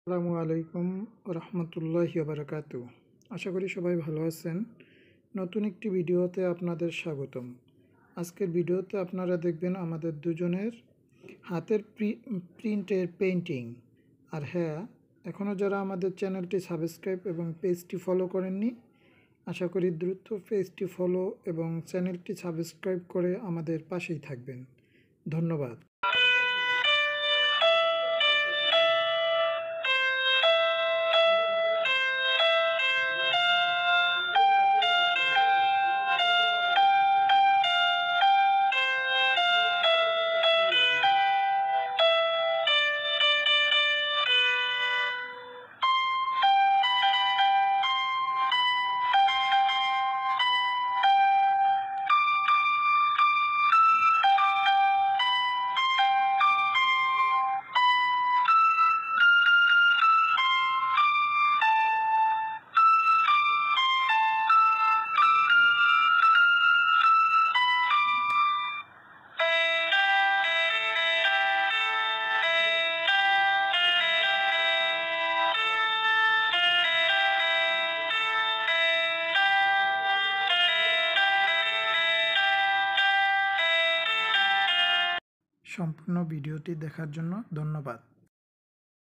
আসসালামু আলাইকুম রহমতুল্লাহি বারাকাতু। আশা করি সবাই ভালো আছেন। নতুন একটি ভিডিওতে আপনাদের স্বাগতম। আজকের ভিডিওতে আপনারা দেখবেন আমাদের দুজনের হাতের প্রিন্টের পেইন্টিং। আর হ্যাঁ, এখনও যারা আমাদের চ্যানেলটি সাবস্ক্রাইব এবং পেজটি ফলো করেননি, আশা করি দ্রুত পেজটি ফলো এবং চ্যানেলটি সাবস্ক্রাইব করে আমাদের পাশেই থাকবেন। ধন্যবাদ। সম্পূর্ণ ভিডিওটি দেখার জন্য ধন্যবাদ।